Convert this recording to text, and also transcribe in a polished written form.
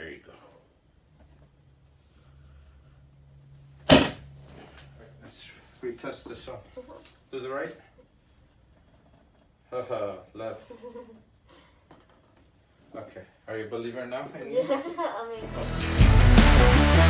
There you go. Let's retest this one. To the right. Haha, left. Okay. Are you a believer now? Yeah, I mean.